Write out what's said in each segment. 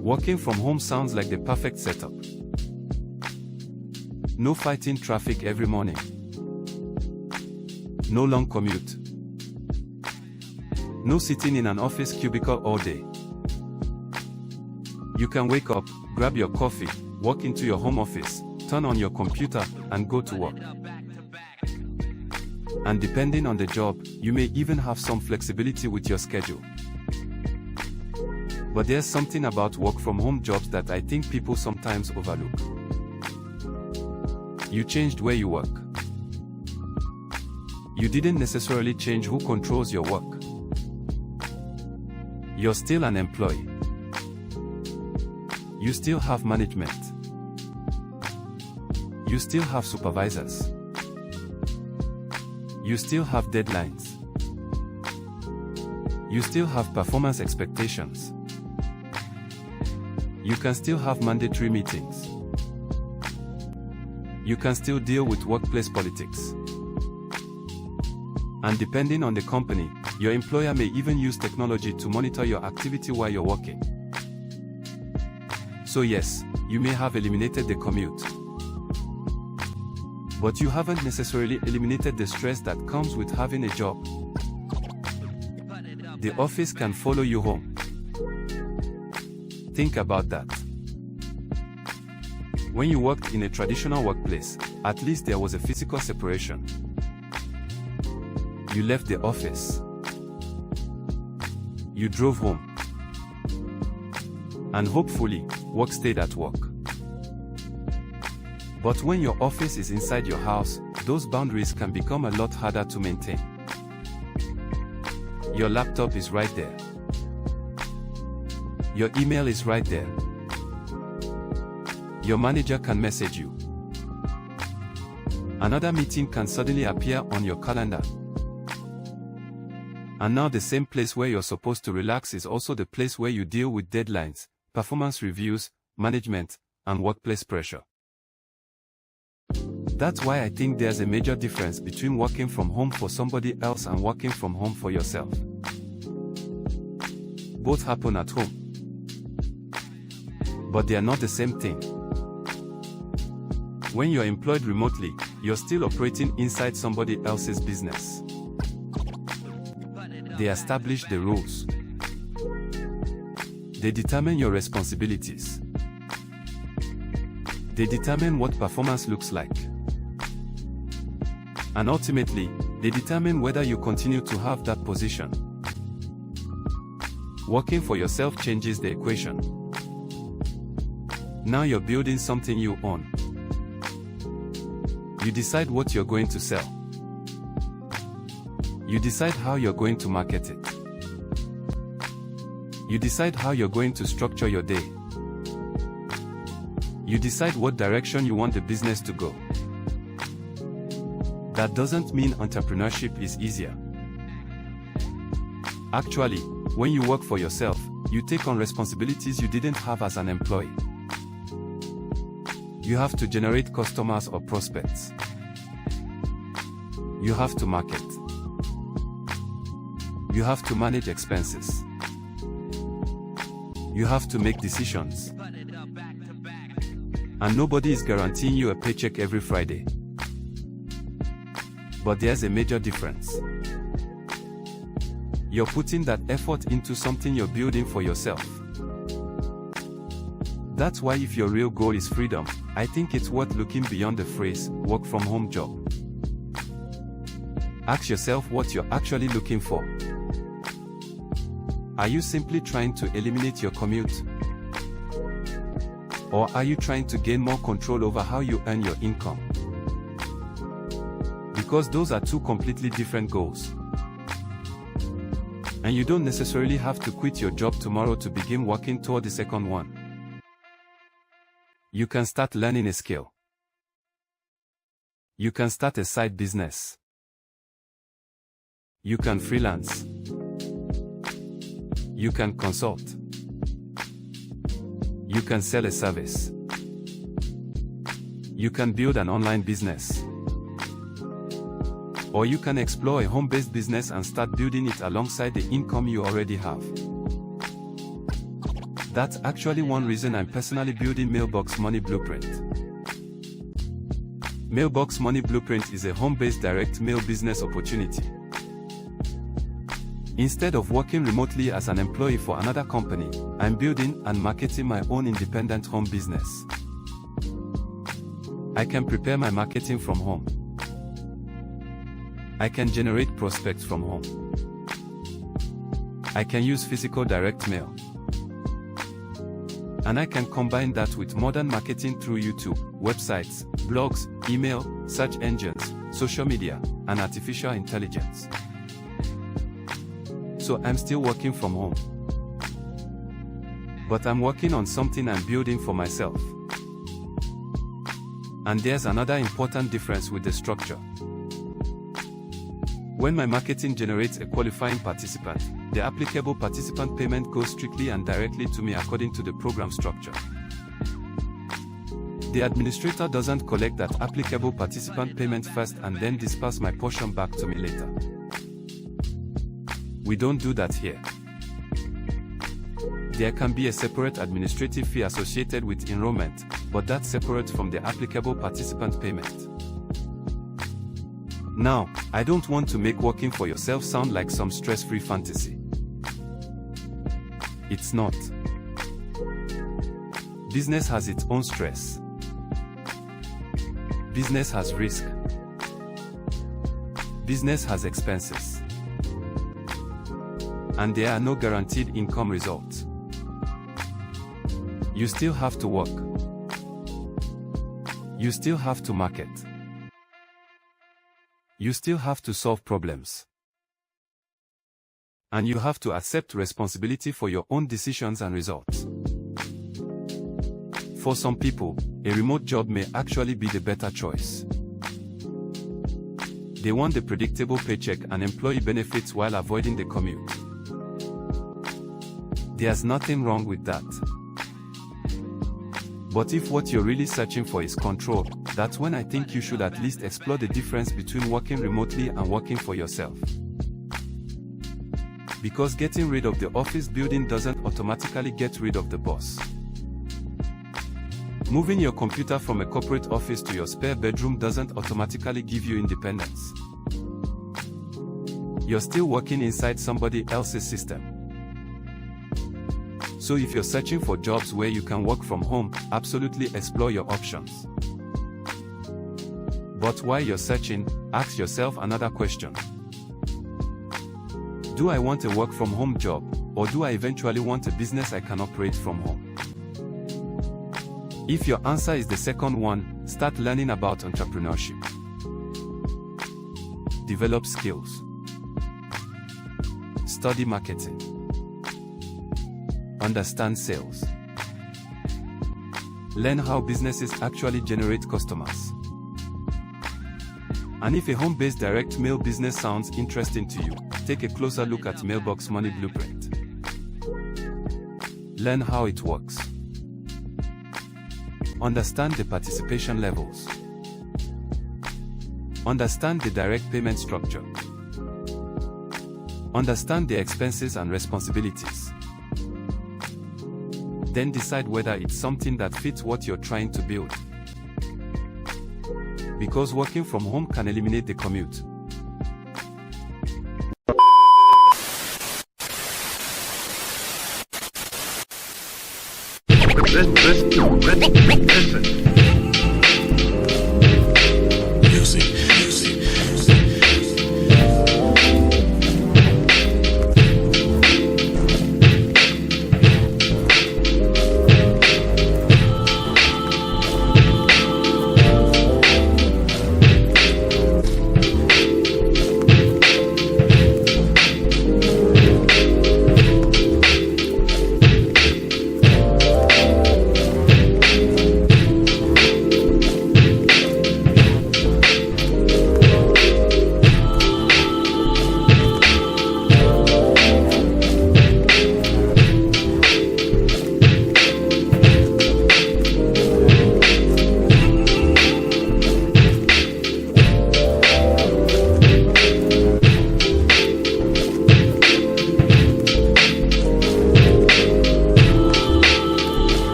Working from home sounds like the perfect setup. No fighting traffic every morning. No long commute. No sitting in an office cubicle all day. You can wake up, grab your coffee, walk into your home office, turn on your computer, and go to work. And depending on the job, you may even have some flexibility with your schedule. But there's something about work-from-home jobs that I think people sometimes overlook. You changed where you work. You didn't necessarily change who controls your work. You're still an employee. You still have management. You still have supervisors. You still have deadlines. You still have performance expectations. You can still have mandatory meetings. You can still deal with workplace politics. And depending on the company, your employer may even use technology to monitor your activity while you're working. So yes, you may have eliminated the commute. But you haven't necessarily eliminated the stress that comes with having a job. The office can follow you home. Think about that. When you worked in a traditional workplace, at least there was a physical separation. You left the office. You drove home. And hopefully, work stayed at work. But when your office is inside your house, those boundaries can become a lot harder to maintain. Your laptop is right there. Your email is right there. Your manager can message you. Another meeting can suddenly appear on your calendar. And now the same place where you're supposed to relax is also the place where you deal with deadlines, performance reviews, management, and workplace pressure. That's why I think there's a major difference between working from home for somebody else and working from home for yourself. Both happen at home. But they are not the same thing. When you're employed remotely, you're still operating inside somebody else's business. They establish the rules. They determine your responsibilities. They determine what performance looks like. And ultimately, they determine whether you continue to have that position. Working for yourself changes the equation. Now you're building something you own. You decide what you're going to sell. You decide how you're going to market it. You decide how you're going to structure your day. You decide what direction you want the business to go. That doesn't mean entrepreneurship is easier. Actually, when you work for yourself, you take on responsibilities you didn't have as an employee. You have to generate customers or prospects. You have to market. You have to manage expenses. You have to make decisions. And nobody is guaranteeing you a paycheck every Friday. But there's a major difference. You're putting that effort into something you're building for yourself. That's why if your real goal is freedom, I think it's worth looking beyond the phrase, work from home job. Ask yourself what you're actually looking for. Are you simply trying to eliminate your commute? Or are you trying to gain more control over how you earn your income? Because those are two completely different goals. And you don't necessarily have to quit your job tomorrow to begin working toward the second one. You can start learning a skill. You can start a side business. You can freelance. You can consult. You can sell a service. You can build an online business. Or you can explore a home-based business and start building it alongside the income you already have. that's actually one reason I'm personally building Mailbox Money Blueprint. Mailbox Money Blueprint is a home-based direct mail business opportunity. Instead of working remotely as an employee for another company, I'm building and marketing my own independent home business. I can prepare my marketing from home. I can generate prospects from home. I can use physical direct mail. And I can combine that with modern marketing through YouTube, websites, blogs, email, search engines, social media, and artificial intelligence. So I'm still working from home. But I'm working on something I'm building for myself. And there's another important difference with the structure. When my marketing generates a qualifying participant, the applicable participant payment goes strictly and directly to me according to the program structure. The administrator doesn't collect that applicable participant payment first and then disperse my portion back to me later. We don't do that here. There can be a separate administrative fee associated with enrollment, but that's separate from the applicable participant payment. Now, I don't want to make working for yourself sound like some stress-free fantasy. It's not. Business has its own stress. Business has risk. Business has expenses. And there are no guaranteed income results. You still have to work. You still have to market. You still have to solve problems. And you have to accept responsibility for your own decisions and results. For some people, a remote job may actually be the better choice. They want the predictable paycheck and employee benefits while avoiding the commute. There's nothing wrong with that. But if what you're really searching for is control, that's when I think you should at least explore the difference between working remotely and working for yourself. Because getting rid of the office building doesn't automatically get rid of the boss. Moving your computer from a corporate office to your spare bedroom doesn't automatically give you independence. You're still working inside somebody else's system. So if you're searching for jobs where you can work from home, absolutely explore your options. But while you're searching, ask yourself another question. Do I want a work from home job, or do I eventually want a business I can operate from home? If your answer is the second one, start learning about entrepreneurship. Develop skills. Study marketing. Understand sales. Learn how businesses actually generate customers. And if a home-based direct mail business sounds interesting to you, take a closer look at Mailbox Money Blueprint. Learn how it works. Understand the participation levels. Understand the direct payment structure. Understand the expenses and responsibilities. Then decide whether it's something that fits what you're trying to build. Because working from home can eliminate the commute. Listen.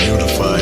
unified